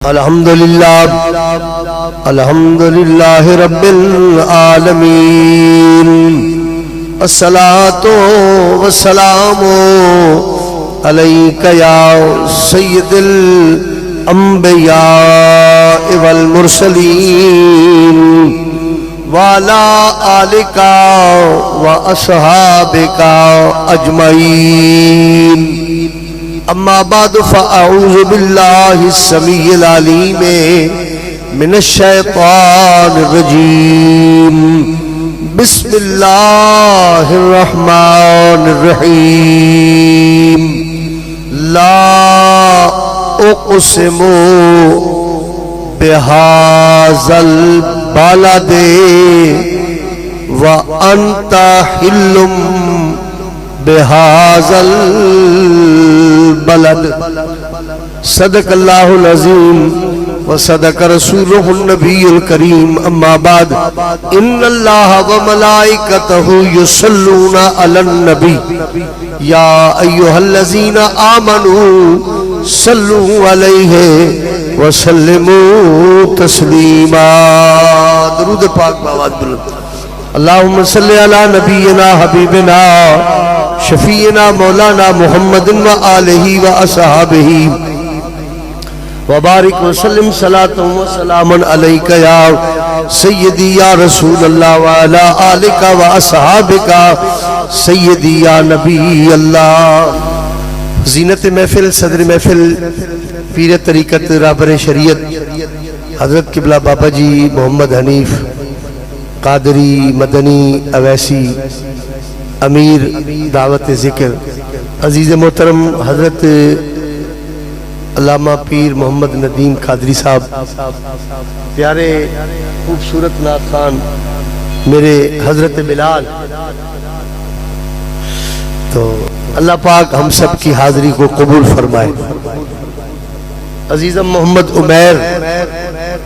الحمدللہ رب العالمین الصلاة والسلام علیک یا سید الانبیاء والمرسلین وعلا آلک واصحابک اجمعین اما بعد فاعوذ باللہ السمیع العلیم من الشیطان الرجیم بسم اللہ الرحمن الرحیم لا اقسم بہذا البلد وانت حل بهذا البلد صدق اللہ العظیم وصدق رسولہ النبی الکریم اما بعد ان اللہ وملائکتہ یصلون علی النبی یا ایہا الذین آمنوا صلوا علیہ وسلموا تسلیما درود پاک بآواز بلند اللہم صلی علی نبینا حبیبنا شفیعنا مولانا محمد و آلہ و اصحابہ وبارک وسلم صلاة و سلام علیکہ یا سیدی یا رسول اللہ وعلا آلکہ و اصحابکہ سیدی یا نبی اللہ زینت محفل صدر محفل پیر طریقت رہبر شریعت حضرت قبلہ بابا جی محمد حنیف قادری مدنی اویسی امیر دعوت ذکر عزیز محترم حضرت علامہ پیر محمد ندیم قادری صاحب پیارے خوبصورت نعت خان میرے حضرت بلال تو اللہ پاک ہم سب کی حاضری کو قبول فرمائے عزیزم محمد عمیر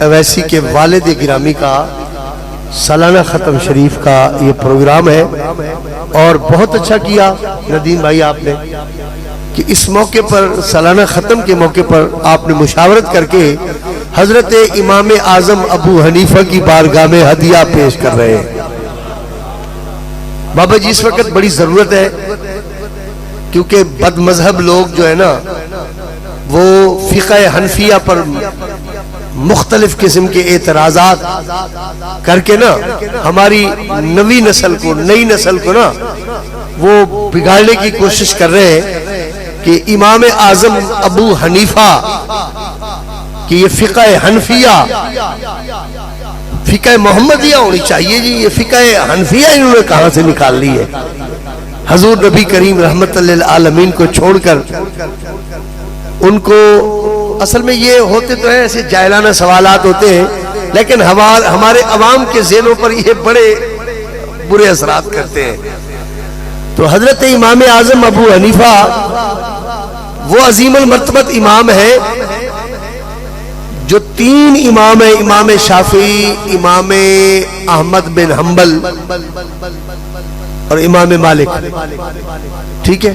اویسی کے والد گرامی کا سالانہ ختم شریف کا یہ پروگرام ہے اور بہت اچھا کیا ندیم بھائی آپ نے کہ اس موقع پر سالانہ ختم کے موقع پر آپ نے مشاورت کر کے حضرت امام اعظم ابو حنیفہ کی بارگاہ میں ہدیہ پیش کر رہے ہیں بابا جی اس وقت بڑی ضرورت ہے کیونکہ بد مذہب لوگ جو ہے نا وہ فقہ حنفیہ پر مختلف قسم کے اعتراضات کر کے نا ہماری نئی نسل کو نا وہ بگاڑنے کی کوشش کر رہے ہیں کہ امام اعظم ابو حنیفہ کہ یہ فقہ حنفیہ فقہ محمدیہ ہونی چاہیے جی یہ فقہ حنفیہ انہوں نے کہاں سے نکال لی ہے حضور نبی کریم رحمت للعالمین کو چھوڑ کر ان کو اصل میں یہ ہوتے تو ہیں ایسے جاہلانہ سوالات ہوتے ہیں لیکن ہمارے عوام کے ذہنوں پر یہ بڑے برے اثرات کرتے ہیں تو حضرت امام اعظم ابو حنیفہ وہ عظیم المرتبت امام ہے جو تین امام ہیں امام شافعی امام احمد بن حنبل اور امام مالک ٹھیک ہے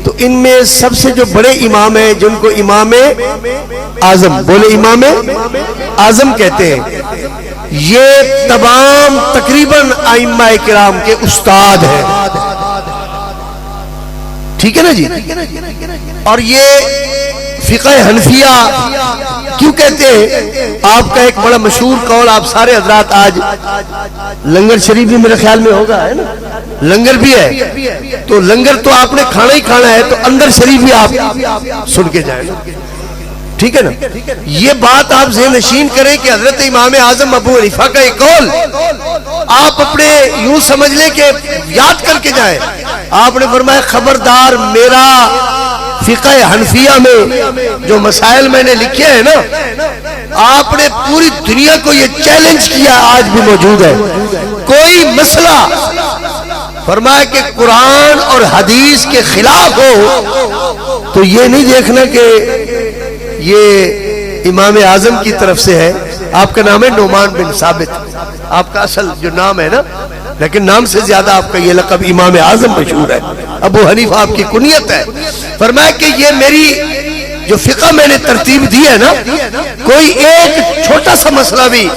تو ان میں سب سے جو بڑے امام ہیں جن کو امام اعظم بولے امام اعظم کہتے ہیں یہ تمام تقریباً ائمہ کرام کے استاد ہیں ٹھیک ہے نا جی اور یہ فقہ حنفیہ کیوں کہتے ہیں آپ کا ایک بڑا مشہور قول آپ سارے حضرات آج لنگر شریف بھی میرے خیال میں ہوگا ہے نا لنگر بھی ہے تو لنگر تو آپ نے کھانا ہی کھانا ہے تو اندر شریف بھی آپ سن کے جائیں ٹھیک ہے نا یہ بات آپ ذہن نشین کریں کہ حضرت امام اعظم ابو حنیفہ کا ایک قول آپ اپنے یوں سمجھ لیں کہ یاد کر کے جائیں آپ نے فرمایا خبردار میرا فقہ حنفیہ میں جو مسائل میں نے لکھے ہیں نا آپ نے پوری دنیا کو یہ چیلنج کیا آج بھی موجود ہے کوئی مسئلہ فرمایا کہ قرآن اور حدیث کے خلاف ہو تو یہ نہیں دیکھنا کہ یہ امام اعظم کی طرف سے ہے آپ کا نام ہے نعمان بن ثابت آپ کا اصل جو نام ہے نا لیکن نام سے زیادہ آپ کا یہ لقب امام اعظم مشہور ہے ابو حنیفہ آپ کی کنیت ہے فرمایا کہ یہ میری جو فقہ میں نے ترتیب دی ہے نا، کوئی ایک چھوٹا سا مسئلہ بھی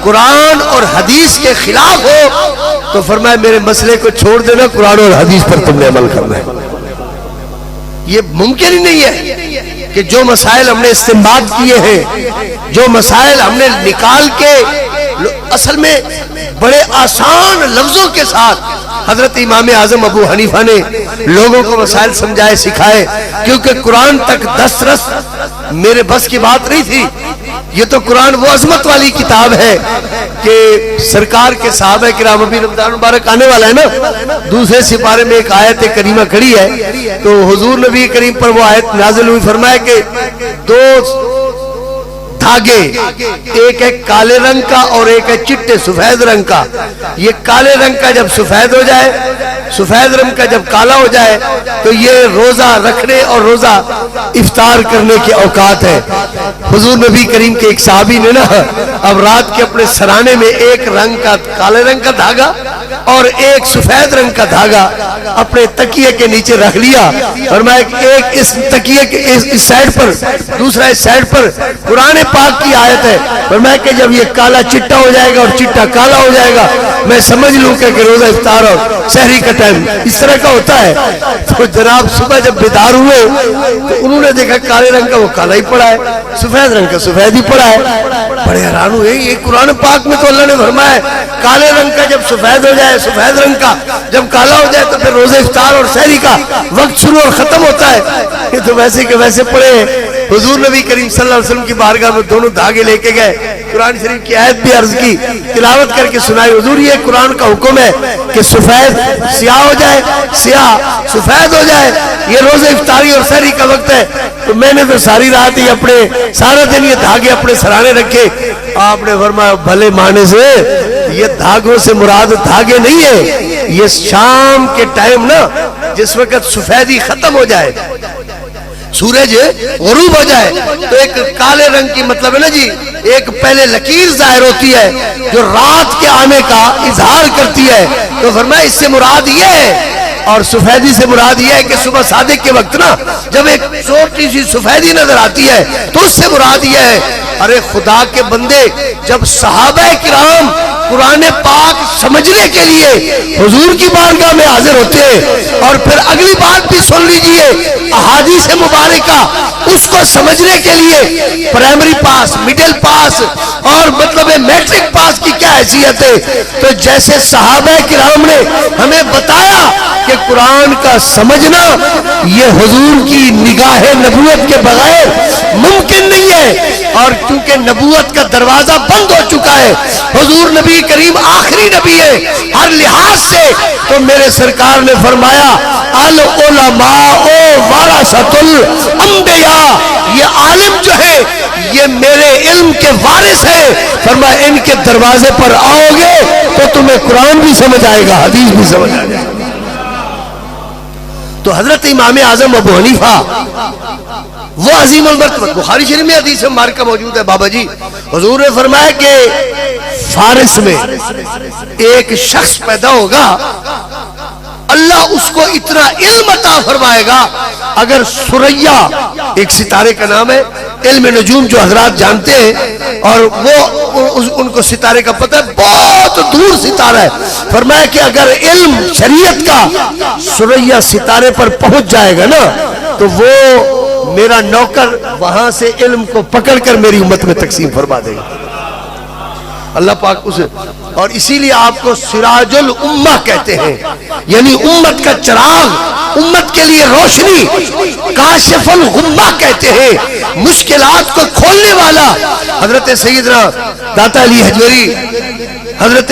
قرآن اور حدیث کے خلاف ہو تو فرمایا میرے مسئلے کو چھوڑ دینا، قرآن اور حدیث پر تم نے عمل کرنا ہے۔ یہ ممکن ہی نہیں ہے کہ جو مسائل ہم نے استنباط کیے ہیں، جو مسائل ہم نے نکال کے اصل میں بڑے آسان لفظوں کے ساتھ حضرت امام اعظم ابو حنیفہ نے لوگوں کو مسائل سمجھائے سکھائے، کیونکہ قرآن تک دسترس میرے بس کی بات نہیں تھی۔ یہ تو قرآن وہ عظمت والی کتاب ہے کہ سرکار کے صحابہ کرام، ابھی رمضان مبارک آنے والا ہے نا، دوسرے سپارے میں ایک آیت کریمہ کھڑی ہے تو حضور نبی کریم پر وہ آیت نازل ہوئی، فرمایا کہ دو دھاگے، ایک ہے کالے رنگ کا اور ایک ہے چٹے سفید رنگ کا، یہ کالے رنگ کا جب سفید ہو جائے، سفید رنگ کا جب کالا ہو جائے تو یہ روزہ رکھنے اور روزہ افطار کرنے کے اوقات ہے۔ حضور نبی کریم کے ایک صحابی نے نا اب رات کے اپنے سرانے میں ایک رنگ کا کالے رنگ کا دھاگا اور ایک سفید رنگ کا دھاگا اپنے تکیے کے نیچے رکھ لیا، اور میں ایک اس تکیے کے اس سائیڈ پر، دوسرا اس سائیڈ پر قرآن پاک کی آیت ہے، اور میں کہ جب یہ کالا چٹا ہو جائے گا اور چٹا کالا ہو جائے گا میں سمجھ لوں کہ روزہ افطار اور سحری کا ٹائم اس طرح کا ہوتا ہے۔ تو جناب صبح جب بیدار ہوئے تو انہوں نے دیکھا کالے رنگ کا وہ کالا ہی پڑا ہے، سفید رنگ کا سفید ہی پڑا ہے۔ بڑے حیران ہوئے، یہ قرآن پاک میں تو اللہ نے فرمایا ہے کالے رنگ کا جب سفید ہو جائے، سفید رنگ کا جب کالا ہو جائے تو پھر روزہ افطار اور سحری کا وقت شروع اور ختم ہوتا ہے۔ یہ تو ویسے کہ ویسے پڑے ہیں۔ حضور نبی کریم صلی اللہ علیہ وسلم کی بارگاہ میں دونوں دھاگے لے کے گئے، قرآن شریف کی آیت بھی عرض کی، تلاوت کر کے سنائی، حضور یہ قرآن کا حکم ہے کہ سفید سیاہ ہو جائے، سیاہ سفید ہو جائے، یہ روزہ افطاری اور سحری کا وقت ہے۔ تو میں نے تو ساری رات ہی اپنے سارا دن یہ دھاگے اپنے سرانے رکھے۔ آپ نے فرمایا بھلے معنی سے یہ دھاگوں سے مراد دھاگے نہیں ہے، یہ شام کے ٹائم نا جس وقت سفیدی ختم ہو جائے، سورج غروب ہو جائے تو ایک کالے رنگ کی مطلب ہے نا جی، ایک پہلے لکیر ظاہر ہوتی ہے جو رات کے آنے کا اظہار کرتی ہے، تو فرمایا اس سے مراد یہ ہے، اور سفیدی سے مراد یہ ہے کہ صبح صادق کے وقت نا جب ایک چھوٹی سی سفیدی نظر آتی ہے تو اس سے مراد یہ ہے۔ ارے خدا کے بندے، جب صحابہ کرام قرآن پاک سمجھنے کے لیے حضور کی بارگاہ میں حاضر ہوتے ہیں، اور پھر اگلی بات بھی سن لیجئے، احادیث مبارکہ اس کو سمجھنے کے لیے پرائمری پاس، مڈل پاس اور مطلب میٹرک پاس کی کیا حیثیت ہے، تو جیسے صحابہ کرام نے ہمیں بتایا کہ قرآن کا سمجھنا یہ حضور کی نگاہ نبوت کے بغیر ممکن نہیں ہے، اور کیونکہ نبوت کا دروازہ بند ہو چکا ہے، حضور نبی کریم آخری نبی ہے ہر لحاظ سے، تو میرے سرکار نے فرمایا العلماء ورثۃ الانبیاء، یہ عالم جو ہے یہ میرے علم کے وارث ہیں، فرمایا ان کے دروازے پر آؤ گے تو تمہیں قرآن بھی سمجھ آئے گا، حدیث بھی سمجھ آئے گا۔ تو حضرت امام اعظم ابو حنیفہ وہ عظیم المرتبہ، بخاری شریف میں حدیث مبارکہ موجود ہے بابا جی، حضور نے فرمایا کہ فارس میں ایک شخص پیدا ہوگا، اللہ اس کو اتنا علم عطا فرمائے گا، اگر سریا ایک ستارے کا نام ہے، علم نجوم جو حضرات جانتے ہیں، اور وہ ان کو ستارے کا پتہ ہے، بہت دور ستارہ ہے، فرمایا کہ اگر علم شریعت کا سریا ستارے پر پہنچ جائے گا نا تو وہ میرا نوکر وہاں سے علم کو پکڑ کر میری امت میں تقسیم فرما دے گا، اللہ پاک اسے، اور اسی لیے آپ کو سراج الامہ کہتے ہیں، یعنی امت کا چراغ، امت کے لیے روشنی، کاشف الغمہ کہتے ہیں، مشکلات کو کھولنے والا۔ حضرت سیدنا داتا علی حجویری حضرت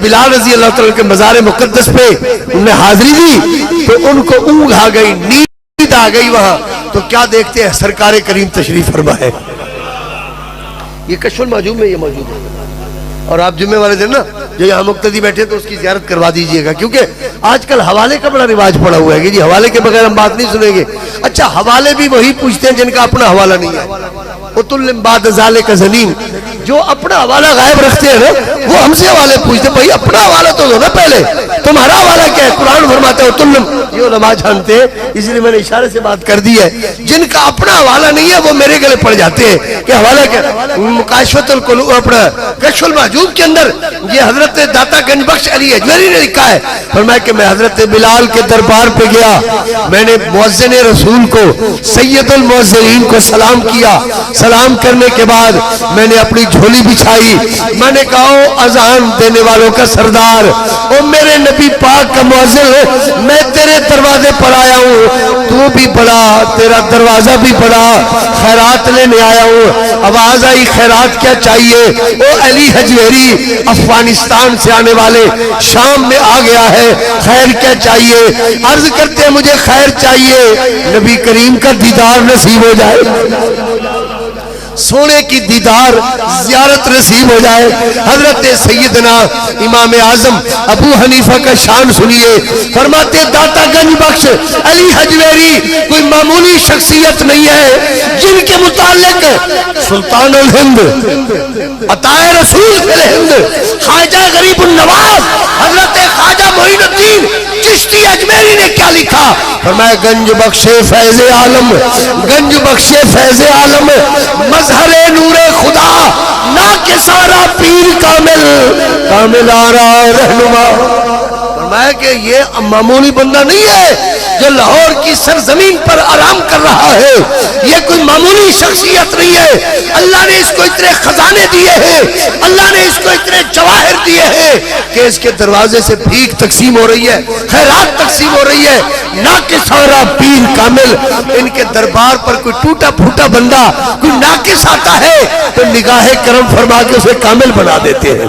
بلال رضی اللہ تعالیٰ کے مزار مقدس پہ انہوں نے حاضری دی تو ان کو اونگ آ گئی، نیند آ گئی وہاں، تو کیا دیکھتے ہیں سرکار کریم تشریف فرما ہے۔ یہ کشف المعجوب میں یہ موجود ہے، اور آپ جمعے والے دن نا جو یہاں مقتدی بیٹھے تو اس کی زیارت کروا دیجئے گا، کیونکہ آج کل حوالے کا بڑا رواج پڑا ہوا ہے کہ جی حوالے کے بغیر ہم بات نہیں سنیں گے۔ اچھا حوالے بھی وہی پوچھتے ہیں جن کا اپنا حوالہ نہیں ہے، اتل بعد ذالک زنیم، جو اپنا حوالہ غائب رکھتے ہیں نا وہ ہم سے حوالے پوچھتے بھائی اپنا حوالہ تو دو نا پہلے, تمہارا حوالہ کیا ہے؟ قرآن فرماتا ہے تم یہ علماء جانتے ہیں, اس لیے میں نے اشارے سے بات کر دی ہے. جن کا اپنا حوالہ نہیں ہے وہ میرے گلے پڑ جاتے ہیں کہ حوالہ کیا. مکاشفۃ القلوب اپنا کشف المحجوب کے اندر یہ حضرت داتا گنج بخش علی اجمیری نے لکھا ہے, فرمایا کہ میں حضرت بلال کے دربار پہ گیا, میں نے مؤذن رسول کو سید المؤذنین کو سلام کیا, سلام کرنے کے بعد میں نے اپنی جھولی بچھائی, میں نے کہا اذان دینے والوں کا سردار, او میرے نبی پاک کا مؤذن, میں تیرے دروازے پر آیا ہوں, تو بھی پڑھا, تیرا دروازہ بھی پڑھا, خیرات لینے آیا ہوں. آواز آئی خیرات کیا چاہیے؟ او علی حجویری افغانستان سے آنے والے, شام میں آ گیا ہے, خیر کیا چاہیے؟ عرض کرتے ہیں مجھے خیر چاہیے نبی کریم کا دیدار نصیب ہو جائے, سونے کی دیدار زیارت نصیب ہو جائے. حضرت سیدنا امام اعظم ابو حنیفہ کا شان سنیے, فرماتے داتا گنج بخش علی حجویری کوئی معمولی شخصیت نہیں ہے, جن کے متعلق سلطان الہند, عطائے رسول فی الہند, خواجہ غریب النواز حضرت خواجہ معین الدین چشتی اجمیری نے کیا لکھا؟ فرمایا گنج بخش فیض عالم, گنج بخش فیض عالم, مظہر نور خدا, نا کے سارا پیر کامل, کامل آرا رہنما. فرمایا کہ یہ معمولی بندہ نہیں ہے جو لاہور کی سرزمین پر آرام کر رہا ہے, یہ کوئی معمولی شخصیت نہیں ہے. اللہ نے اس کو اتنے خزانے دیے ہیں, اللہ نے اس کو اتنے جواہر دیے ہیں کہ اس کے دروازے سے بھیک تقسیم ہو رہی ہے, خیرات تقسیم ہو رہی ہے. ناقص سارا پیر کامل, ان کے دربار پر کوئی ٹوٹا پھوٹا بندہ, کوئی ناقص آتا ہے تو نگاہ کرم فرما کے اسے کامل بنا دیتے ہیں.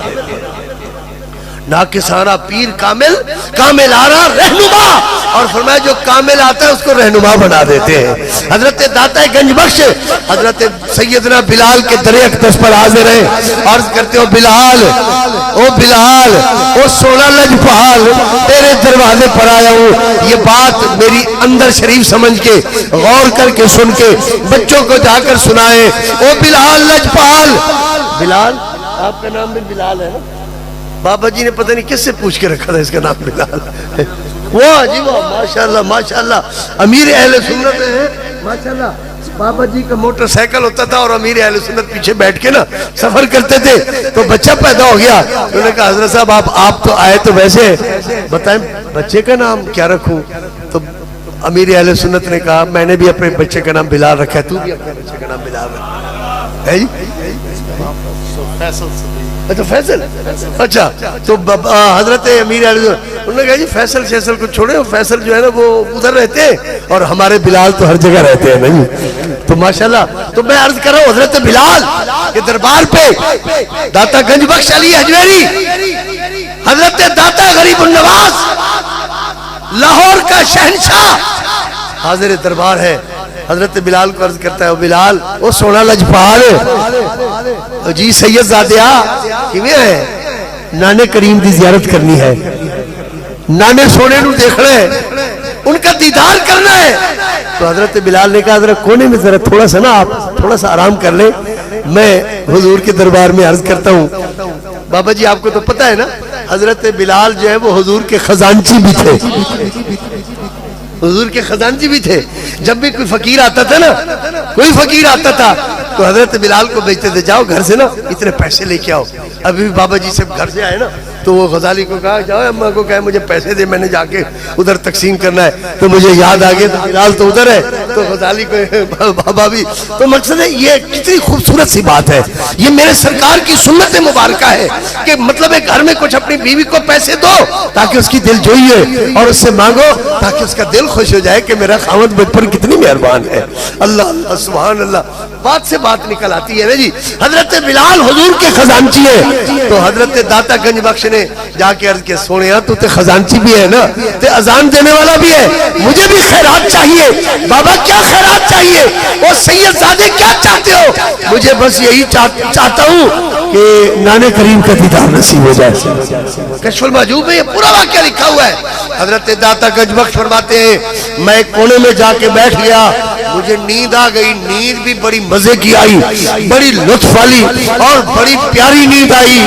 ناقص آرا پیر کامل, کامل آرا رہنما, اور فرمایا جو کامل آتا ہے اس کو رہنما بنا دیتے ہیں. حضرت داتا گنج بخش حضرت سیدنا بلال کے در اقدس پر حاضر ہیں, عرض کرتے ہو بلال, او بلال, او سونا لجپال, تیرے دروازے پر آیا ہوں. یہ بات میری اندر شریف سمجھ کے غور کر کے سن کے بچوں کو جا کر سنائے. او بلال لجپال, بلال آپ کا نام بھی بلال ہے نا, بابا جی نے پتہ نہیں کس سے پوچھ کے رکھا تھا اس کا نام بلال. واہ جی واہ, ماشاءاللہ ماشاءاللہ, امیر اہل سنت ہے ماشاءاللہ. بابا جی کا موٹر سائیکل ہوتا تھا اور امیر اہل سنت پیچھے بیٹھ کے نا سفر کرتے تھے, تو بچہ پیدا ہو گیا. انہوں نے کہا حضرت صاحب آپ تو آئے تو ویسے بتائیں بچے کا نام کیا رکھوں؟ تو امیر اہل سنت نے کہا میں نے بھی اپنے بچے کا نام بلال رکھا ہے, تو بھی اپنے بچے کا نام بلال رکھا ہے. اچھا فیصل, اچھا تو حضرت امیر علیہ انہوں نے کہا جی فیصل شیصل کو چھوڑے, فیصل جو ہے نا وہ ادھر رہتے ہیں اور ہمارے بلال تو ہر جگہ رہتے ہیں نہیں. تو ماشاءاللہ, تو میں عرض کر رہا ہوں حضرت بلال کے دربار پہ داتا گنج بخش علی حجویری, حضرت داتا غریب النواز لاہور کا شہنشاہ حاضر دربار ہے. حضرت بلال کو عرض کرتا ہے بلال, وہ سونا لجپال جی سید زادیا کیویں ہے, نانے کریم دی زیارت کرنی ہے, نانے سونے نو دیکھنا ہے, ان کا دیدار کرنا ہے. تو حضرت بلال نے کہا حضرت کونے میں ذرا تھوڑا سا نا آپ تھوڑا سا آرام کر لیں, میں حضور کے دربار میں عرض کرتا ہوں. بابا جی آپ کو تو پتہ ہے نا حضرت بلال جو ہے وہ حضور کے خزانچی بھی تھے, حضور کے خزانچی بھی تھے. جب بھی کوئی فقیر آتا تھا نا, کوئی فقیر آتا تھا تو حضرت بلال کو بھیجتے تھے جاؤ گھر سے نا اتنے پیسے لے کے آؤ. ابھی بھی بابا جی سے گھر سے آئے نا تو وہ غزالی کو کہا جاؤ اماں کو کہے مجھے پیسے دے, میں نے جا کے ادھر تقسیم کرنا ہے. تو مجھے یاد آ گیا تو بلال تو ادھر ہے, تو غزالی کو بابا بھی. تو مقصد ہے یہ کتنی خوبصورت سی بات ہے, یہ میرے سرکار کی سنت مبارکہ ہے کہ مطلب ہے گھر میں کچھ اپنی بیوی کو پیسے دو تاکہ اس کی دل جوئی ہے, اور اس سے مانگو تاکہ اس کا دل خوش ہو جائے کہ میرا خاوند مجھ پر کتنی مہربان ہے. اللہ اللہ سبحان اللہ, بات سے بات نکل آتی ہے نا جی. حضرت بلال حضور کے خزانچی ہے, تو حضرت داتا گنج بخش نے جا کے عرض کیا سونیا تو تے خزانچی بھی ہے نا, تے اذان دینے والا بھی ہے, مجھے بھی خیرات چاہیے. بابا کیا خیرات چاہیے؟ اور سید زادے کیا چاہتے ہو؟ مجھے بس یہی چاہتا ہوں کہ نانے کریم کا دیدار نصیب ہو جائے. کشف المحجوب میں یہ پورا واقعہ لکھا ہوا ہے. حضرت داتا گنج بخش فرماتے ہیں میں ایک کونے میں جا کے بیٹھ گیا, مجھے نیند آ گئی، نیند بھی بڑی مزے کی آئی، بڑی لطف والی اور بڑی پیاری نیند آئی۔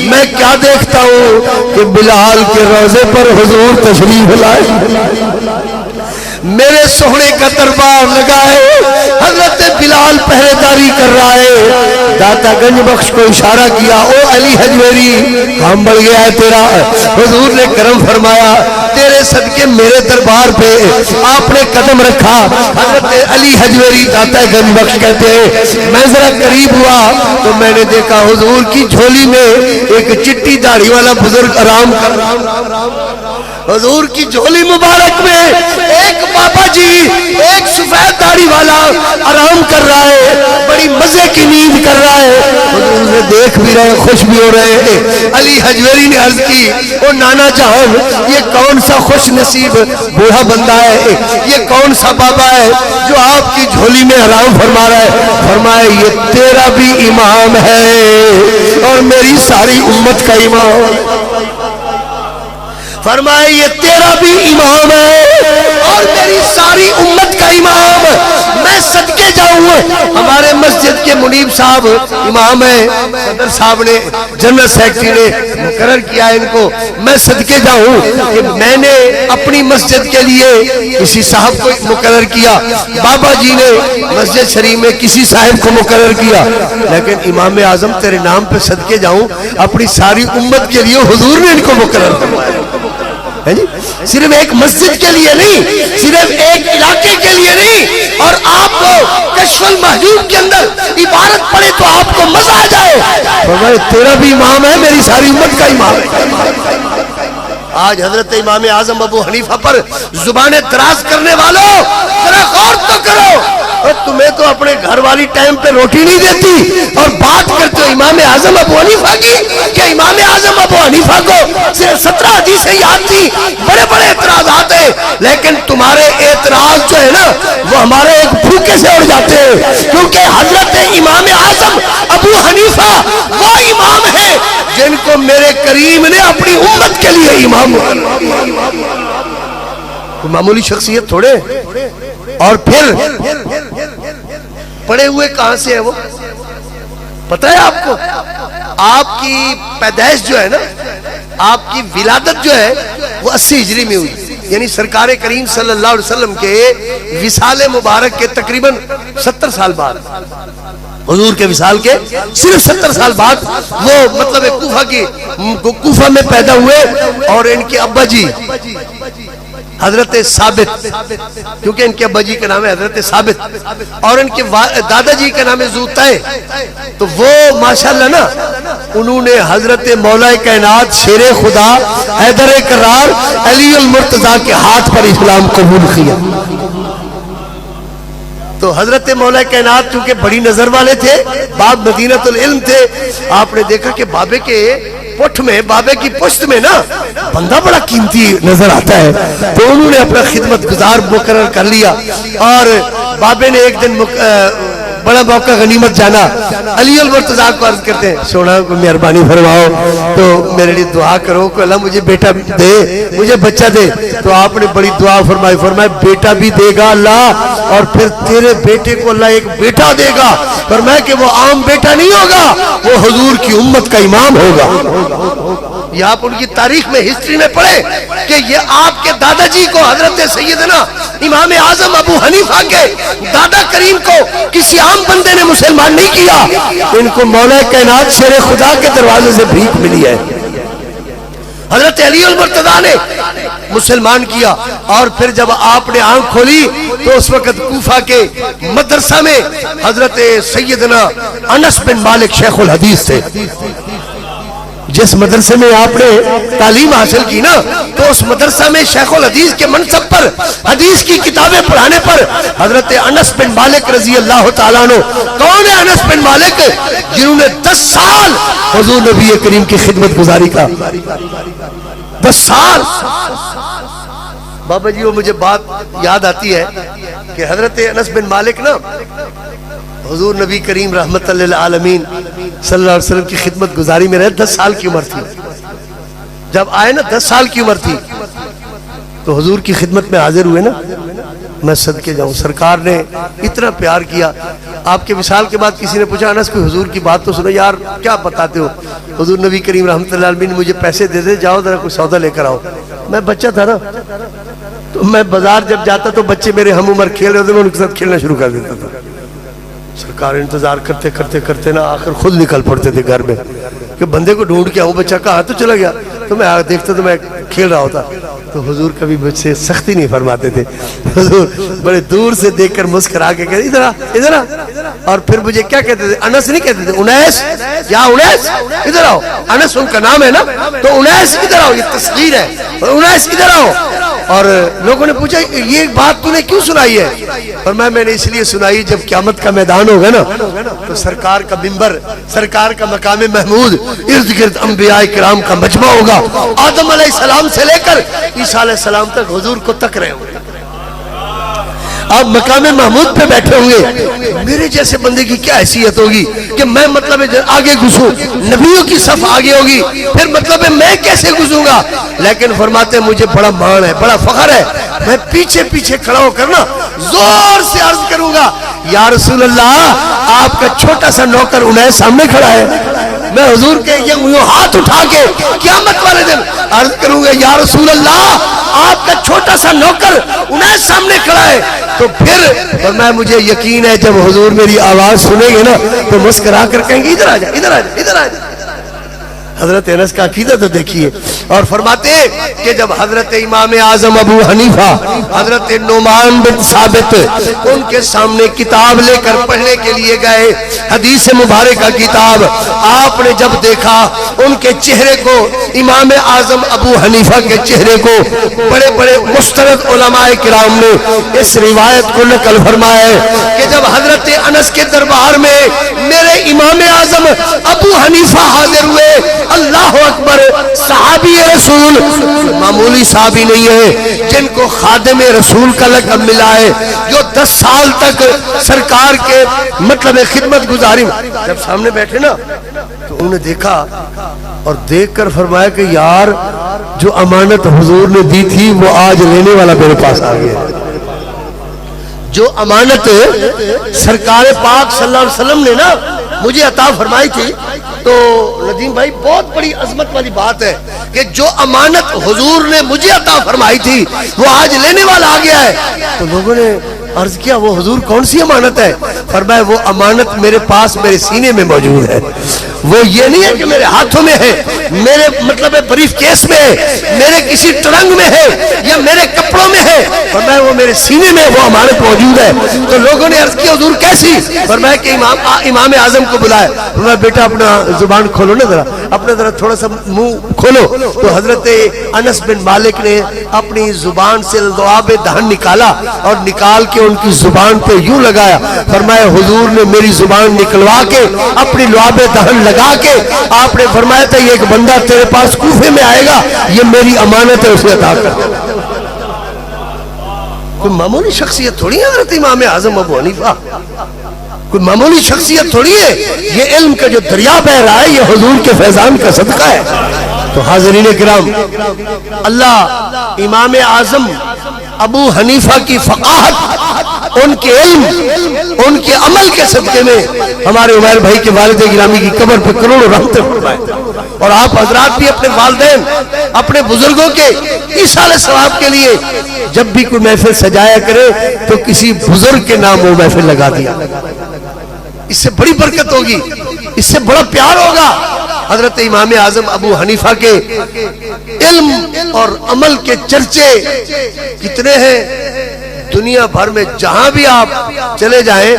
میں کیا دیکھتا ہوں کہ بلال کے روضے پر حضور تشریف لائے، میرے سونے کا دربار لگا ہے، حضرت بلال پہرے داری کر رہا ہے۔ داتا گنج بخش کو اشارہ کیا، او علی حجویری کام بڑھ گیا ہے تیرا۔ حضور نے کرم فرمایا، تیرے صدقے میرے دربار پہ آپ نے قدم رکھا۔ حضرت علی حجویری داتا گنج بخش کہتے ہیں میں ذرا قریب ہوا تو میں نے دیکھا حضور کی جھولی میں ایک چٹی داڑھی والا بزرگ آرام کر رہا۔ حضور کی جھولی مبارک میں ایک بابا جی ایک سفید داڑھی والا آرام کر رہا ہے، بڑی مزے کی نیند کر رہا ہے۔ حضور نے دیکھ بھی رہے، خوش بھی ہو رہے ہیں۔ علی حجویری نے عرض کی، او نانا جان یہ کون سا خوش نصیب بوڑھا بندہ ہے، یہ کون سا بابا ہے جو آپ کی جھولی میں آرام فرما رہا ہے؟ فرمایا یہ تیرا بھی امام ہے اور میری ساری امت کا امام ہے۔ فرمائے یہ تیرا بھی امام ہے اور میری ساری امت کا امام۔ میں صدقے جاؤں، ہمارے مسجد کے منیب صاحب امام ہیں، صدر صاحب نے جنرل سیکرٹری نے مقرر کیا ان کو، میں صدقے جاؤں کہ میں نے اپنی مسجد کے لیے کسی صاحب کو مقرر کیا، بابا جی نے مسجد شریف میں کسی صاحب کو مقرر کیا، لیکن امام اعظم تیرے نام پہ صدقے جاؤں اپنی ساری امت کے لیے حضور نے ان کو مقرر کروایا۔ صرف ایک مسجد کے لیے نہیں، صرف ایک علاقے کے لیے نہیں، اور آپ کو کشف المحجوب کے اندر عبارت پڑھے تو آپ کو مزہ آ جائے، فرمائے تیرا بھی امام ہے میری ساری امت کا امام ہے۔ آج حضرت امام اعظم ابو حنیفہ پر زبانیں دراز کرنے والوں ذرا غور تو کرو، اور تمہیں تو اپنے گھر والی ٹائم پہ روٹی نہیں دیتی اور بات کرتے ہو امام اعظم ابو حنیفہ کی، کہ امام اعظم ابو حنیفہ کو صرف 17 حدیثیں یاد تھی، بڑے بڑے اعتراضات ہیں، لیکن تمہارے اعتراض جو ہے نا وہ ہمارے ایک بھوکے سے اڑ جاتے ہیں، کیونکہ حضرت امام اعظم ابو حنیفہ وہ امام ہیں جن کو میرے کریم نے اپنی امت کے لیے امام معمولی شخصیت تھوڑے۔ اور پھر پڑے ہوئے کہاں سے ہے وہ پتہ ہے آپ کو؟ آپ کی پیدائش جو ہے نا، آپ کی ولادت جو ہے وہ 80 ہجری میں ہوئی، یعنی سرکار کریم صلی اللہ علیہ وسلم کے وصال مبارک کے تقریباً 70 سال بعد، حضور کے وصال کے صرف 70 سال بعد وہ مطلب کوفہ میں پیدا ہوئے، اور ان کے ابا جی حضرت ثابت، کیونکہ ان کے ابا جی کا نام ہے حضرت ثابت، اور ان کے دادا جی کا نام ہے ذو طے، تو وہ ماشاءاللہ نا انہوں نے حضرت مولا کائنات شیر خدا حیدر کرار علی المرتضیٰ کے ہاتھ پر اسلام قبول کیا۔ تو حضرت مولا کائنات چونکہ بڑی نظر والے تھے، باب مدینۃ العلم تھے، آپ نے دیکھا کہ بابے کے پٹھ میں، بابے کی پشت میں نا بندہ بڑا قیمتی نظر آتا ہے، تو انہوں نے اپنا خدمت گزار مقرر کر لیا، اور بابے نے ایک دن بڑا موقع غنیمت جانا، علی المرتضیٰ کو عرض کرتے ہیں سونا کو مہربانی فرماؤ تو میرے لیے دعا کرو کہ اللہ مجھے بیٹا دے، مجھے بچہ دے، تو آپ نے بڑی دعا فرمائی، فرمایا بیٹا بھی دے گا اللہ، اور پھر تیرے بیٹے کو اللہ ایک بیٹا دے گا، فرمایا کہ وہ عام بیٹا نہیں ہوگا، وہ حضور کی امت کا امام ہوگا۔ یہ آپ ان کی تاریخ میں ہسٹری میں پڑھیں کہ یہ آپ کے دادا جی کو حضرت سیدنا امام اعظم ابو حنیفہ کے دادا کریم کو کسی عام بندے نے مسلمان نہیں کیا، ان کو مولا کائنات شیر خدا کے دروازے سے بھیک ملی ہے، حضرت علی المرتضیٰ نے مسلمان کیا۔ اور پھر جب آپ نے آنکھ کھولی تو اس وقت کوفہ کے مدرسہ میں حضرت سیدنا انس بن مالک شیخ الحدیث تھے، جس مدرسے میں آپ نے تعلیم حاصل کی نا، تو اس مدرسہ میں شیخ الحدیث کے منصب پر، حدیث کی کتابیں پڑھانے پر حضرت انس بن مالک رضی اللہ تعالیٰ عنہ، کون ہے انس بن مالک؟ جنہوں نے 10 سال حضور نبی کریم کی خدمت گزاری کا، 10 سال۔ بابا جی وہ مجھے بات یاد آتی ہے کہ حضرت انس بن مالک نا حضور نبی کریم رحمت للعالمین صلی اللہ علیہ وسلم کی خدمت گزاری میں رہے، 10 سال کی عمر تھی، جب آئے نا 10 سال کی عمر تھی تو حضور کی خدمت میں حاضر ہوئے نا، میں صدقے جاؤں. سرکار نے اتنا پیار کیا. آپ کے وصال کے بعد کسی نے پوچھا انس کوئی حضور کی بات تو سنو. یار کیا بتاتے ہو؟ حضور نبی کریم رحمۃ اللہ علیہ نے مجھے پیسے دے دے, جاؤ ذرا کوئی سودا لے کر آؤ. میں بچہ تھا نا, تو میں بازار جب جاتا تو بچے میرے ہم عمر کھیل رہے تھے, میں ان کے ساتھ کھیلنا شروع کر دیتا تھا. سرکار انتظار کرتے کرتے کرتے نا آخر خود نکل پڑتے تھے گھر میں کہ بندے کو ڈھونڈ کے آؤں, بچہ کہاں تو چلا گیا. تو میں دیکھتا تو میں کھیل رہا ہوتا. تو حضور کبھی مجھ سے سختی نہیں فرماتے تھے. حضور بڑے دور سے دیکھ کر مسکرا کے کہتے ادھر آ ادھر آ. اور پھر مجھے کیا کہتے تھے؟ انس نہیں کہتے تھے, انیس. یا انیس ادھر آؤ. انس ان کا نام ہے نا, تو انیس ادھر آؤ, یہ تصغیر ہے. انیس ادھر آؤ. اور لوگوں نے پوچھا یہ بات تو نے کیوں سنائی ہے؟ اور میں نے اس لیے سنائی جب قیامت کا میدان ہوگا نا تو سرکار کا منبر, سرکار کا مقام محمود, ارد گرد انبیاء کرام کا مجمع ہوگا. آدم علیہ السلام سے لے کر عیسیٰ علیہ السلام تک حضور کو تک رہے ہوں گے. آپ مقام محمود پہ بیٹھے ہوں گے. میرے جیسے بندے کی کیا حیثیت ہوگی کہ میں مطلب آگے گھسوں, نبیوں کی صف آگے ہوگی, پھر مطلب میں کیسے گھسوں گا؟ لیکن فرماتے ہیں مجھے بڑا مان ہے, بڑا فخر ہے, میں پیچھے پیچھے کھڑا ہو کر نا زور سے عرض کروں گا یا رسول اللہ آپ کا چھوٹا سا نوکر انیس سامنے کھڑا ہے. میں حضور کے یوں ہاتھ اٹھا کے قیامت والے دن عرض کروں گا یا رسول اللہ آپ کا چھوٹا سا نوکر انیس سامنے کھڑا ہے. تو پھر میں مجھے یقین ہے جب حضور میری آواز سنیں گے نا تو مسکرا کر کہیں گے ادھر آ جا ادھر آ جا ادھر آ جا. حضرت انس کا عقیدہ تو دیکھیے. اور فرماتے ہیں کہ جب حضرت امام اعظم ابو حنیفہ حضرت نعمان بن ثابت ان کے سامنے کتاب لے کر پڑھنے کے لیے گئے, حدیث مبارکہ کتاب, آپ نے جب دیکھا ان کے چہرے کو, امام اعظم ابو حنیفہ کے چہرے کو بڑے بڑے مستند علماء کرام نے اس روایت کو نقل فرمایا ہے کہ جب حضرت انس کے دربار میں میرے امام اعظم ابو حنیفہ حاضر ہوئے, اللہ اکبر, صحابی رسول, معمولی صحابی نہیں ہے, جن کو خادم رسول کا لقب ملا ہے, جو 10 سال تک سرکار کے مطلب خدمت گزاری. جب سامنے بیٹھے نا تو انہوں نے دیکھا اور دیکھ کر فرمایا کہ یار جو امانت حضور نے دی تھی وہ آج لینے والا میرے پاس آ گیا. جو امانت سرکار پاک صلی اللہ علیہ وسلم نے نا مجھے عطا فرمائی تھی, تو ندیم بھائی بہت بڑی عظمت والی بات ہے کہ جو امانت حضور نے مجھے عطا فرمائی تھی وہ آج لینے والا آ گیا ہے. تو لوگوں نے عرض کیا وہ حضور کون سی امانت ہے؟ فرمایا وہ امانت میرے پاس میرے سینے میں موجود ہے. وہ یہ نہیں ہے کہ میرے ہاتھوں میں ہے, میرے مطلب بریف کیس میں ہے, میرے کسی ٹرنک میں ہے یا میرے کپڑوں میں ہے, فرمایا وہ میرے سینے میں وہ امانت موجود ہے. تو لوگوں نے عرض کیا حضور کیسی؟ فرمایا کہ امام اعظم کو بلایا. فرمایا بیٹا اپنا زبان کھولو نا ذرا, اپنا ذرا تھوڑا سا منہ کھولو. تو حضرت انس بن مالک نے اپنی زبان سے لعاب دہن نکالا اور نکال کے ان کی زبان پہ یوں لگایا. فرمایا حضور نے میری زبان نکلوا کے اپنی لعاب دہن لگا کے آپ نے فرمایا تھا یہ ایک بندہ تیرے پاس کوفے میں آئے گا, یہ میری امانت ہے, اسے عطا کر. کوئی معمولی شخصیت تھوڑی ہے حضرت امام اعظم ابو حنیفہ, کوئی معمولی شخصیت تھوڑی ہے. یہ علم کا جو دریا بہ رہا ہے یہ حضور کے فیضان کا صدقہ ہے. تو حاضرین کرام, اللہ امام اعظم ابو حنیفہ کی فقاہت, ان کے علم, ان کے عمل کے صدقے میں ہمارے عمیر بھائی کے والد گرامی کی قبر پر کروڑوں رحمتیں فرمائے. اور آپ حضرات بھی اپنے والدین, اپنے بزرگوں کے ایصال ثواب کے لیے جب بھی کوئی محفل سجایا کرے تو کسی بزرگ کے نام وہ محفل لگا دیا. اس سے بڑی برکت ہوگی, اس سے بڑا پیار ہوگا. حضرت امام اعظم ابو حنیفہ کے علم اور عمل کے چرچے کتنے ہیں دنیا بھر میں, جہاں بھی آپ چلے جائیں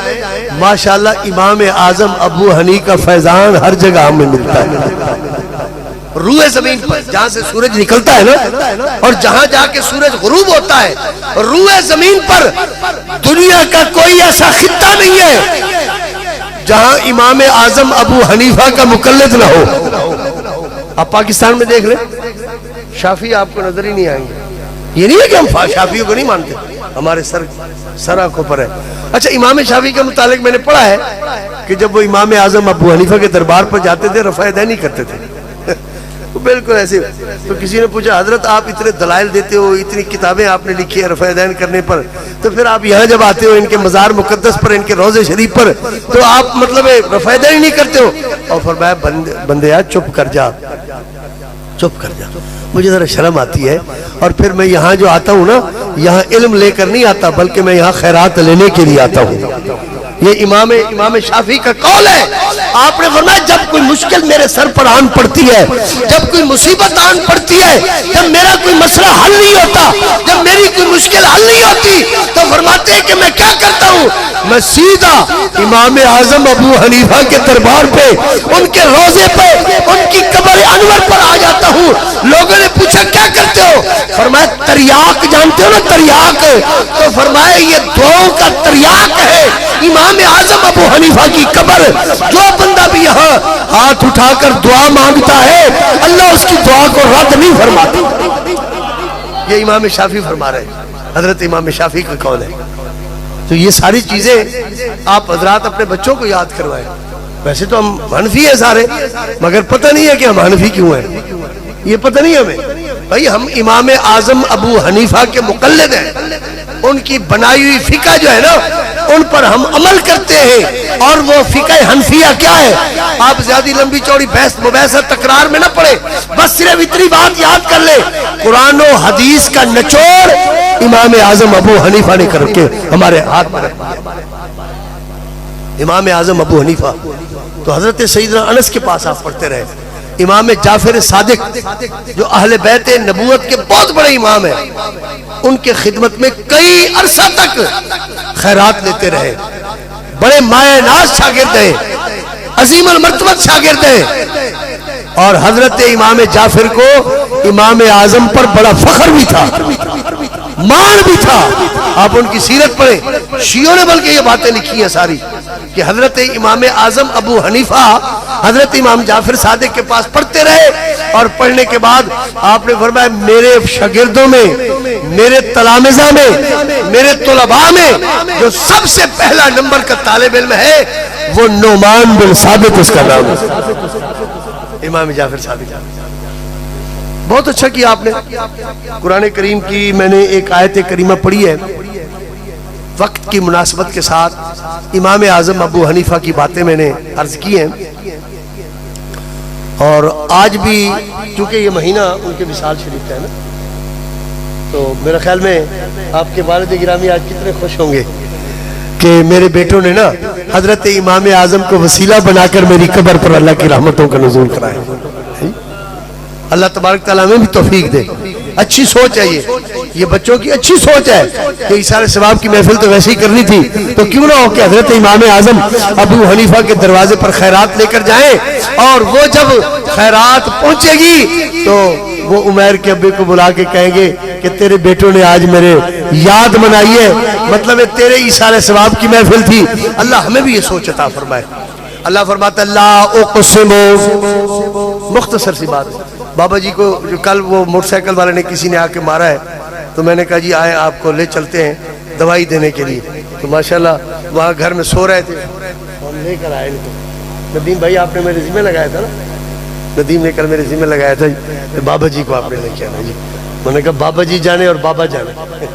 ماشاءاللہ امام اعظم ابو حنیفہ کا فیضان ہر جگہ ہمیں ملتا ہے. روئے زمین پر جہاں سے سورج نکلتا ہے نا اور جہاں جا کے سورج غروب ہوتا ہے, روئے زمین پر دنیا کا کوئی ایسا خطہ نہیں ہے جہاں امام اعظم ابو حنیفہ کا مقلد نہ ہو. آپ پاکستان میں دیکھ لیں, شافعی آپ کو نظر ہی نہیں آئیں گے. یہ نہیں ہے کہ ہم شافعیوں کو نہیں مانتے, ہمارے سر آنکھوں پر ہے. اچھا, امام شافعی کے متعلق میں نے پڑھا ہے کہ جب وہ امام اعظم ابو حنیفہ کے دربار پر جاتے تھے رفع یدین نہیں کرتے تھے. بالکل ایسے. تو کسی نے پوچھا حضرت آپ اتنے دلائل دیتے ہو, اتنی کتابیں آپ نے لکھی ہیں رفع دین کرنے پر, تو پھر آپ یہاں جب آتے ہو ان کے مزار مقدس پر, ان کے روضے شریف پر, تو آپ مطلب رفع دین نہیں کرتے ہو؟ اور فرمایا بندیا چپ کر جا, چپ کر جا. مجھے ذرا شرم آتی ہے, اور پھر میں یہاں جو آتا ہوں نا, یہاں علم لے کر نہیں آتا, بلکہ میں یہاں خیرات لینے کے لیے آتا ہوں. یہ امام شافعی کا قول ہے. آپ نے فرمایا جب کوئی مشکل میرے سر پر آن پڑتی ہے, جب کوئی مصیبت آن پڑتی ہے, جب میرا کوئی مسئلہ حل نہیں ہوتا, جب میری کوئی مشکل حل نہیں ہوتی, تو فرماتے ہیں کہ میں کیا کرتا ہوں, میں سیدھا امام اعظم ابو حنیفہ کے دربار پہ, ان کے روضے پہ, ان کی قبر انور پر آ جاتا ہوں. لوگوں نے پوچھا کیا کرتے ہو؟ فرمایا تریاق جانتے ہو نا, تریاق. تو فرمایا یہ دعاؤں کا تریاق ہے امام اعظم ابو حنیفہ کی قبر. جو بندہ بھی یہاں ہاتھ اٹھا کر دعا مانگتا ہے, اللہ اس کی دعا کو رد نہیں فرماتا. یہ امام شافعی فرما رہے ہیں, حضرت امام شافعی کا قول ہے. تو یہ ساری چیزیں آپ حضرات اپنے بچوں کو یاد کروائیں. ویسے تو ہم حنفی ہیں سارے, مگر پتہ نہیں ہے کہ ہم حنفی کیوں ہیں, یہ پتہ نہیں ہمیں. بھائی ہم امام اعظم ابو حنیفہ کے مقلد ہیں, ان کی بنائی ہوئی فقہ جو ہے نا, ان پر ہم عمل کرتے ہیں. اور وہ فقہ حنفیہ کیا ہے, آپ زیادہ لمبی چوڑی بحث مباحثہ تکرار میں نہ پڑے, بس صرف اتنی بات یاد کر لے, قرآن و حدیث کا نچوڑ امام اعظم ابو حنیفہ نے کر کے ہمارے ہاتھ میں رکھ دیا. امام اعظم ابو حنیفہ تو حضرت سیدنا انس کے پاس آپ پڑھتے رہے. امام جعفر صادق جو اہل بیت نبوت کے بہت بڑے امام ہیں, ان کے خدمت میں کئی عرصہ تک خیرات لیتے رہے. بڑے مایہ ناز شاگرد ہیں, عظیم المرتبت شاگرد ہیں. اور حضرت امام جعفر کو امام اعظم پر بڑا فخر بھی تھا, مان بھی تھا. آپ ان کی سیرت پڑھیں, شیعوں نے بلکہ یہ باتیں لکھی ہیں ساری, کہ حضرت امام اعظم ابو حنیفہ حضرت امام جعفر صادق کے پاس پڑھتے رہے, اور پڑھنے کے بعد آپ نے فرمایا میرے شاگردوں میں, میرے تلامذہ میں, میرے طلباء میں جو سب سے پہلا نمبر کا طالب علم ہے وہ نعمان بن ثابت اس کا نام ہے. امام جعفر صادق. بہت اچھا کیا آپ نے. قرآن کریم کی میں نے ایک آیت کریمہ پڑھی ہے, وقت کی مناسبت کے ساتھ امام اعظم ابو حنیفہ کی باتیں میں نے عرض کی ہیں. اور آج بھی چونکہ یہ مہینہ ان کے وصال شریف کا ہے نا, تو میرے خیال میں آپ کے والد گرامی آج کتنے خوش ہوں گے کہ میرے بیٹوں نے نا حضرت امام اعظم کو وسیلہ بنا کر میری قبر پر اللہ کی رحمتوں کا نزول کرایا. اللہ تبارک تعالیٰ میں بھی توفیق دے. اچھی سوچ ہے یہ بچوں کی اچھی سوچ ہے کہ اشارہ ثواب کی محفل تو ویسے ہی کرنی تھی, تو کیوں نہ ہو کہ حضرت امام اعظم ابو حنیفہ کے دروازے پر خیرات لے کر جائیں, اور وہ جب خیرات پہنچے گی تو وہ عمیر کے ابے کو بلا کے کہیں گے کہ تیرے بیٹوں نے آج میرے یاد منائی ہے, مطلب تیرے اشارہ ثواب کی محفل تھی. اللہ ہمیں بھی یہ سوچ عطا فرمائے. اللہ فرماتا اللہ اقسم, مختصر سی بات. بابا جی کو جو کل وہ موٹر سائیکل والے نے کسی نے آ کے مارا ہے, تو میں نے کہا جی آئیں آپ کو لے چلتے ہیں دوائی دینے کے لیے. تو ماشاءاللہ وہاں گھر میں سو رہے تھے, ہم لے کر آئے ان کو. ندیم بھائی آپ نے میرے ذمہ لگایا تھا نا, ندیم نے کل میرے ذمہ لگایا تھا بابا جی کو آپ نے لے کے آنا. جی میں نے کہا بابا جی جانے اور بابا جانے,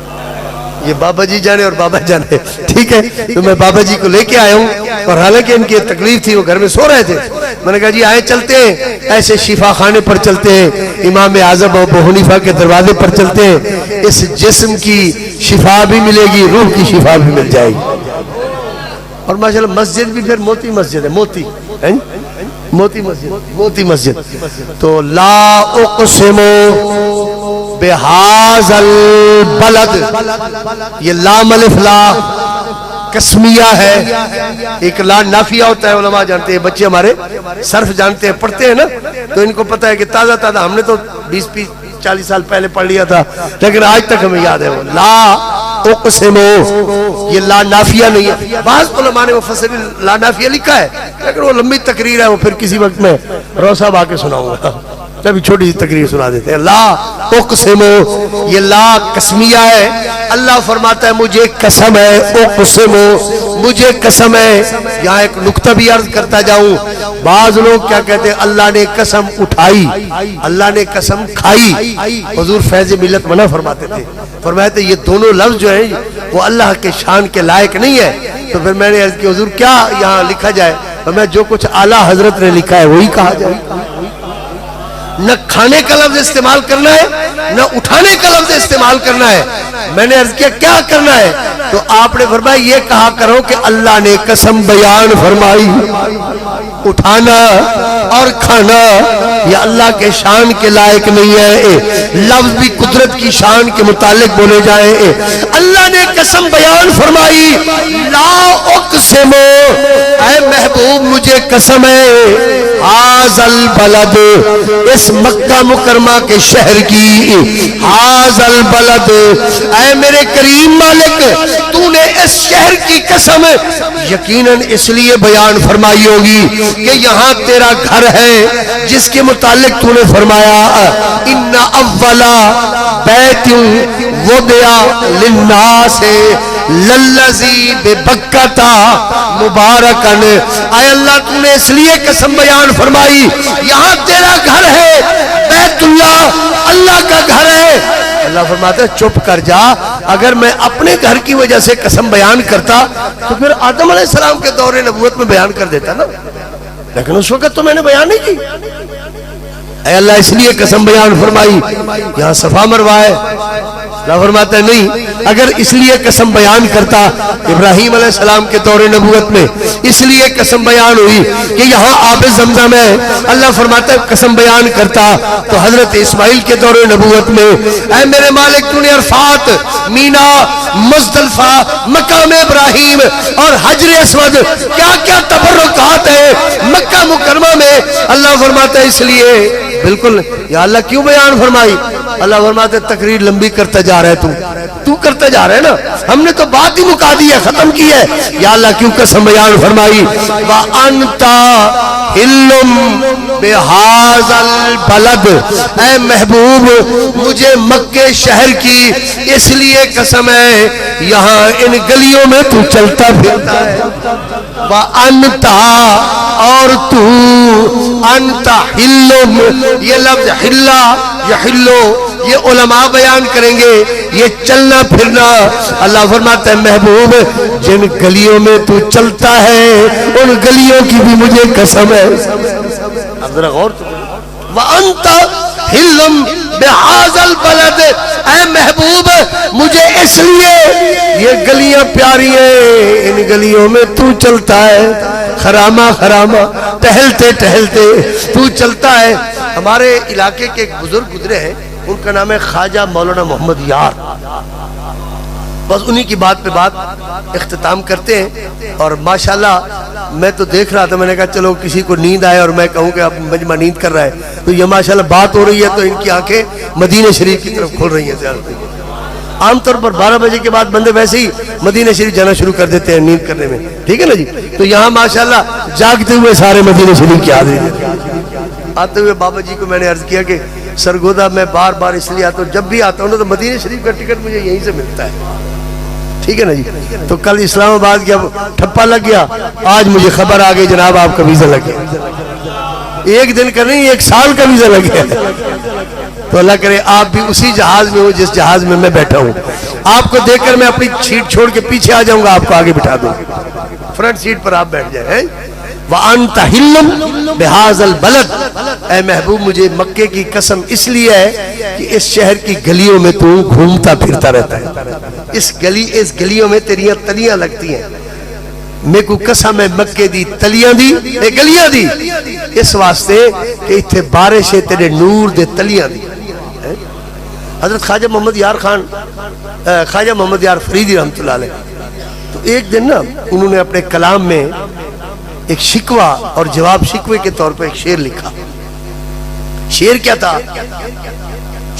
یہ بابا جی جانے اور بابا جانے, ٹھیک ہے. تو میں بابا جی کو لے کے آیا ہوں, اور حالانکہ ان کی تکلیف تھی, وہ گھر میں سو رہے تھے. میں نے کہا جی آئے چلتے ہیں, ایسے شفا خانے پر چلتے ہیں, امام اعظم ابو حنیفہ کے دروازے پر چلتے ہیں. اس جسم کی شفا بھی ملے گی, روح کی شفا بھی مل جائے گی. اور ماشاءاللہ مسجد بھی پھر موتی مسجد ہے, موتی موتی مسجد, موتی مسجد. تو لا اقسم بہذا البلد, یہ لام الف لا قسمیہ ہے. ایک لا نافیہ ہوتا ہے, علماء جانتے ہیں, بچے ہمارے صرف جانتے ہیں, پڑھتے ہیں نا, تو ان کو پتہ ہے کہ تازہ تازہ ہم نے تو 20-40 سال پہلے پڑھ لیا تھا, لیکن آج تک ہمیں یاد ہے. وہ لا اقسم, یہ لا نافیہ نہیں ہے. بعض علماء نے مفسرین لا نافیہ لکھا ہے, لیکن وہ لمبی تقریر ہے, وہ پھر کسی وقت میں روز صاحب آ کے سناؤں گا. ابھی چھوٹی سی تقریر سنا دیتے ہیں. لا اقسمو، یہ لا قسمیہ ہے. اللہ فرماتا ہے مجھے قسم ہے، اقسمو مجھے قسم ہے. یہاں ایک نقطہ بھی عرض کرتا جاؤں، بعض لوگ کیا کہتے ہیں اللہ نے قسم اٹھائی، اللہ نے قسم کھائی. حضور فیض ملت منع فرماتے تھے، فرماتے تھے یہ دونوں لفظ جو ہیں وہ اللہ کے شان کے لائق نہیں ہے. تو پھر میں نے عرض کی حضور کیا یہاں لکھا جائے؟ میں جو کچھ اعلیٰ حضرت نے لکھا ہے وہی کہا جائے. نہ کھانے کا لفظ استعمال کرنا ہے، نہ اٹھانے کا لفظ استعمال کرنا ہے. میں نے عرض کیا کیا کرنا ہے؟ تو آپ نے فرمایا یہ کہا کرو کہ اللہ نے قسم بیان فرمائی. اٹھانا اور کھانا یہ اللہ کے شان کے لائق نہیں ہے. لفظ بھی قدرت کی شان کے متعلق بولے جائیں. اللہ نے قسم بیان فرمائی، لا اقسم، اے محبوب مجھے قسم ہے، ھذا البلد، اس مکہ مکرمہ کے شہر کی، ھذا البلد، اے میرے کریم مالک تو نے اس شہر کی قسم یقیناً اس لیے بیان فرمائی ہوگی کہ یہاں تیرا گھر ہے جس کے متعلق تو نے فرمایا ان اولا بیت وضع للناس للذی ببکۃ مبارکن. اے اللہ تو نے اس لیے قسم بیان فرمائی یہاں تیرا گھر ہے، بیت اللہ اللہ کا گھر ہے. اللہ فرماتا ہے چپ کر جا، اگر میں اپنے گھر کی وجہ سے قسم بیان کرتا تو پھر آدم علیہ السلام کے دور نبوت میں بیان کر دیتا نا، لیکن اس وقت تو میں نے بیان نہیں کی. اے اللہ اس لیے قسم بیان فرمائی. یہاں صفا مروا ہے. اللہ فرماتا ہے نہیں، اگر اس لیے قسم بیان کرتا ابراہیم علیہ السلام کے دور نبوت میں اس لیے قسم بیان ہوئی کہ یہاں آب زمزم ہے. اللہ فرماتا ہے قسم بیان کرتا تو حضرت اسماعیل کے دور نبوت میں اے میرے مالک تو نے عرفات، مینا، مزدلفہ، مقام ابراہیم اور حجر اسود کیا کیا تبرکات ہیں مکہ مکرمہ میں. اللہ فرماتا ہے اس لیے بالکل. یا اللہ کیوں بیان فرمائی؟ اللہ فرماتا ہے تقریر لمبی کرتا جا رہا ہے، تو کرتا جا رہا ہے نا، ہم نے تو بات ہی مکا دی ہے، ختم کی ہے. یا اللہ کیوں قسم بیان فرمائی؟ وَأَنْتَ حِلٌّ بِهَذَا الْبَلَدِ، اے محبوب مجھے مکہ شہر کی اس لیے قسم ہے یہاں ان گلیوں میں تو چلتا پھرتا ہے. وَأَنْتَ، اور تو، انت حِلٌّ، یہ لفظ حِلّا یحلو یہ علماء بیان کریں گے یہ چلنا پھرنا. اللہ فرماتا ہے محبوب جن گلیوں میں تو چلتا ہے ان گلیوں کی بھی مجھے قسم ہے. اب ذرا غور تو وَأَنْتَ حِلٌّ بِهَذَا الْبَلَدِ، اے محبوب مجھے اس لیے یہ گلیاں پیاری ہیں، ان گلیوں میں تو چلتا ہے، خرامہ خرامہ ٹہلتے ٹہلتے تو چلتا ہے. ہمارے علاقے کے ایک بزرگ گزرے ہیں، ان کا نام ہے خواجہ مولانا محمد یار. بس انہی کی بات پہ بات اختتام کرتے ہیں. اور ماشاءاللہ میں تو دیکھ رہا تھا، میں نے کہا چلو کسی کو نیند آئے اور میں کہوں کہ اب مجمع نیند کر رہا ہے تو یہ ماشاءاللہ بات ہو رہی ہے تو ان کی آنکھیں مدینہ شریف کی طرف کھل رہی ہیں. عام طور پر 12 بجے کے بعد بندے ویسے ہی مدینہ شریف جانا شروع کر دیتے ہیں نیند کرنے میں، ٹھیک ہے نا جی. تو یہاں ماشاءاللہ جاگتے ہوئے سارے مدینہ شریف کی حاضری آتے ہوئے بابا جی کو میں نے عرض کیا کہ سرگودا میں بار بار اس لیے آتا ہوں، جب بھی آتا ہوں تو مدینہ شریف کا ٹکٹ مجھے یہیں سے ملتا ہے، ٹھیک ہے نا جی. تو کل اسلام آباد کیا ٹھپا لگ گیا، آج مجھے خبر آ گئی جناب آپ کا ویزا لگ گیا. ایک دن کا نہیں 1 سال کا ویزا لگ گیا. تو اللہ کرے آپ بھی اسی جہاز میں ہو جس جہاز میں میں بیٹھا ہوں. آپ کو دیکھ کر میں اپنی سیٹ چھوڑ کے پیچھے آ جاؤں گا، آپ کو آگے بٹھا دوں، فرنٹ سیٹ پر آپ بیٹھ جائیں. وَأَنْتَ حِلٌّ بِهَذَا الْبَلَدِ، اے محبوب مجھے مکے کی قسم اس لیے ہے کہ اس شہر کی گلیوں میں تو گھومتا پھرتا رہتا ہے، اس گلیوں میں تیریاں تلیاں لگتی ہیں. میں کو قسم ہے مکے دی تلیاں دی اے گلیاں دی اس واسطے کہ اتھے بارش ہے تیرے نور دے تلیاں دی. حضرت خواجہ محمد یار خان، خواجہ محمد یار فریدی رحمت اللہ علیہ، تو ایک دن نا انہوں نے اپنے کلام میں ایک شکوہ اور جواب شکوے کے طور پر ایک شعر لکھا. شعر کیا تھا؟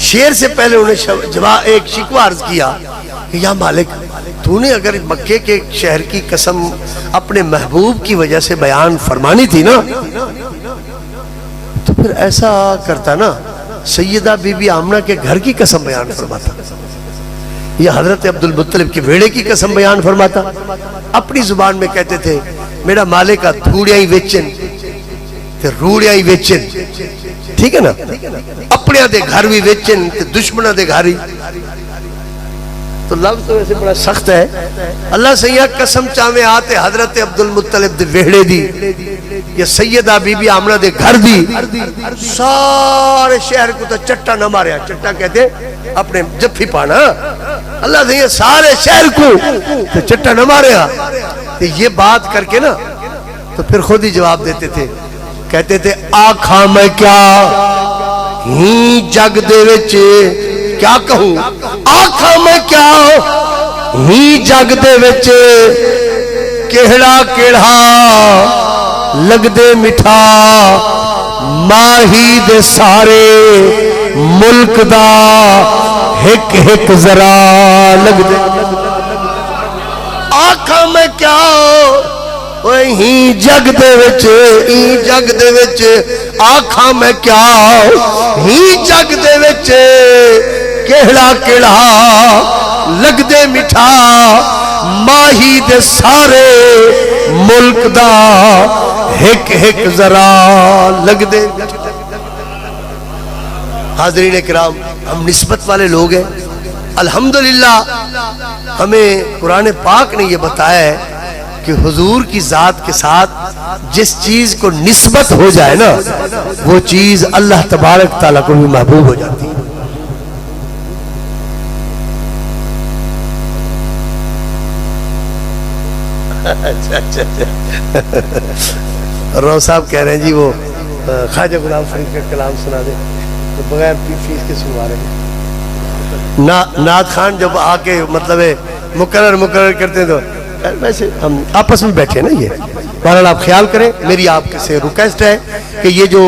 شعر سے پہلے انہوں نے ایک شکوہ عرض کیا کہ یا مالک تو نے اگر مکے کے شہر کی قسم اپنے محبوب کی وجہ سے بیان فرمانی تھی نا تو پھر ایسا کرتا نا سیدہ بی بی آمنہ کے گھر کی قسم بیان فرماتا یا حضرت عبد المطلب کے ویڑے کی قسم بیان فرماتا. اپنی زبان میں کہتے تھے میرا مالک دھوڑیاں ہی ویچن تے روڑیاں ہی ویچن, ٹھیک ہے نا, اپنے دے گھر بھی ویچن تے دشمنہ دے گھر ہی. تو لفظ تو ویسے بڑا سخت ہے. اللہ سیاں قسم چاہویں آتے حضرت عبد المطلب دے ویڑے دی یا سیدہ بی بی آمنہ دے گھر دی, سارے شہر کو تو چٹا نہ ماریا. چٹا کہتے اپنے جفی پانا. اللہ سیاں سارے شہر کو تو چٹا نہ ماریا. تو یہ بات کر کے نا تو پھر خود ہی جواب دیتے تھے, کہتے تھے آکھاں میں کیا ہی جگ دے وچ کیا کہوں, آکھاں میں کیا ہی جگ دے وچ کیڑا کیڑا لگ دے مٹھا ماہی دے سارے ملک دا ہک ہک ذرا لگ دے. آکھاں میں کیا ہی جگ دے وچ, ہی جگ دے وچ آکھاں میں کیا ہی جگ دے وچ کیڑا کیڑا لگ دے مٹھا ماہی دے سارے ملک دا ہک ہک ذرا لگ دے. حاضرین کرام, ہم نسبت والے لوگ ہیں. الحمدللہ ہمیں قرآن پاک نے یہ بتایا ہے کہ حضور کی ذات کے ساتھ جس چیز کو نسبت ہو جائے نا وہ چیز اللہ تبارک تعالیٰ کو بھی محبوب ہو جاتی ہے. رو صاحب کہہ رہے ہیں جی وہ خواجہ غلام فرید کا کلام سنا دے, تو بغیر فیس کے سنوا رہے ہیں. نعت خان جب آ کے مطلب مقرر کرتے ہیں تو ویسے ہم آپس میں بیٹھے نا. یہ بہرحال آپ خیال کریں, میری آپ سے ریکویسٹ ہے کہ یہ جو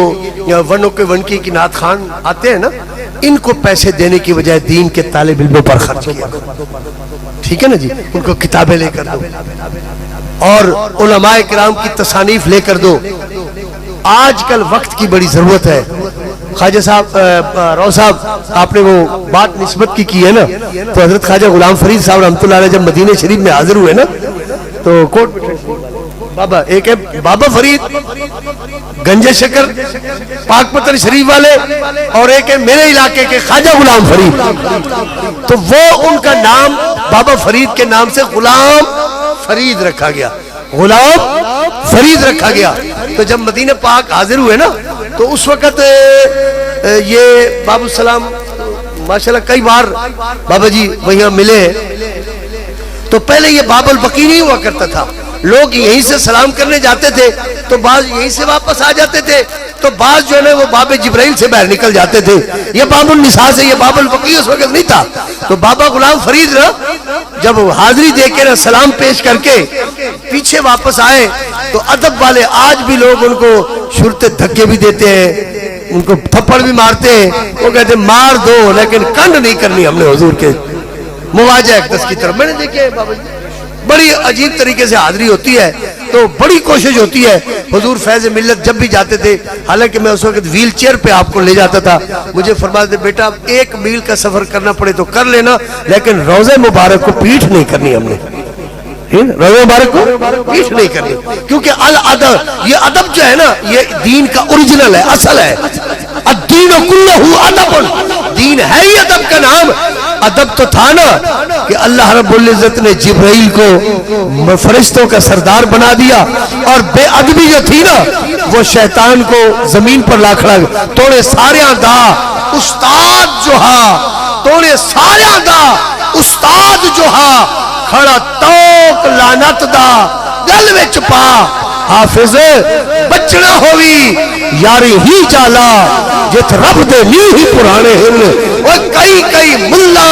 ون اوکے ون کی نعت خان آتے ہیں نا, ان کو پیسے دینے کی بجائے دین کے طالب علموں پر خرچ کیا, ٹھیک ہے نا جی. ان کو کتابیں لے کر دو اور علماء کرام کی تصانیف لے کر دو. آج کل وقت کی بڑی ضرورت ہے. خواجہ صاحب, رو صاحب, آپ نے وہ بات نسبت کی ہے نا, تو حضرت خواجہ غلام فرید صاحب رحمۃ اللہ علیہ جب مدینہ شریف میں حاضر ہوئے نا تو کوٹ بابا, ایک ہے بابا فرید گنج شکر پاک پتر شریف والے, اور ایک ہے میرے علاقے کے خواجہ غلام فرید. تو وہ ان کا نام بابا فرید کے نام سے غلام فرید رکھا گیا, غلام فرید رکھا گیا. تو جب مدینہ پاک حاضر ہوئے نا تو اس وقت یہ باب السلام ماشاءاللہ کئی بار بابا جی وہاں ملے. تو پہلے یہ باب البقی نہیں ہوا کرتا تھا, لوگ یہیں سے سلام کرنے جاتے تھے تو بعض یہیں سے واپس آ جاتے تھے, تو بعض جو ہے وہ باب جبرائیل سے باہر نکل جاتے تھے. یہ باب النساء سے, یہ باب البقی اس وقت نہیں تھا. تو بابا غلام فرید نا جب حاضری دے کے نا سلام پیش کر کے پیچھے واپس آئے تو ادب والے آج بھی لوگ ان کو شرط دھکے بھی دیتے ہیں, ان کو تھپڑ بھی مارتے ہیں. وہ کہتے ہیں مار دو لیکن کنڈ نہیں کرنی ہم نے حضور کے مواجہ اقدس کی طرف. میں نے دیکھے بابا جی بڑی عجیب طریقے سے حاضری ہوتی ہے, تو بڑی کوشش ہوتی ہے. حضور فیض ملت جب بھی جاتے تھے, حالانکہ میں اس وقت ویل چیئر پہ آپ کو لے جاتا تھا, مجھے فرماتے تھے بیٹا 1 میل کا سفر کرنا پڑے تو کر لینا, لیکن روضہ مبارک کو پیٹھ نہیں کرنی ہم نے, روضہ مبارک کو پیٹھ نہیں کرنی, کیونکہ الادب, یہ ادب جو ہے نا یہ دین کا اوریجنل ہے, اصل ہے. الدین کلہ ادب, دین ہے ہی ادب کا نام. ادب تو تھا نا کہ اللہ رب العزت نے جبرائیل کو فرشتوں کا سردار بنا دیا, اور بے ادبی جو تھی نا وہ شیطان کو زمین پر لا کھڑا توڑے ساریاں دا استاد جو ہا, توڑے ساریاں دا استاد جو ہا, کھڑا توک لعنت دا گل وچ پا, حافظ بچنا ہوئی یاری ہی چالا جت رب دے نی ہی پرانے ہن, وہ کئی ملا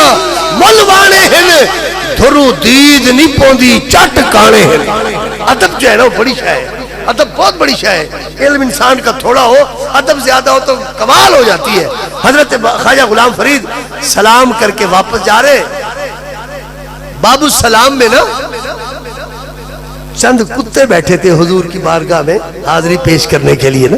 ملوانے ہن, دھرو دید نہیں پوندی چٹ کانے ہیں. ادب جو ہے نا وہ بڑی شے ہے, ادب بہت بڑی شے ہے. علم انسان کا تھوڑا ہو, ادب زیادہ ہو تو کمال ہو جاتی ہے. حضرت خواجہ غلام فرید سلام کر کے واپس جا رہے, باب السلام میں نا چند کتے بیٹھے تھے حضور کی بارگاہ میں حاضری پیش کرنے کے لیے نا.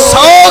100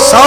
100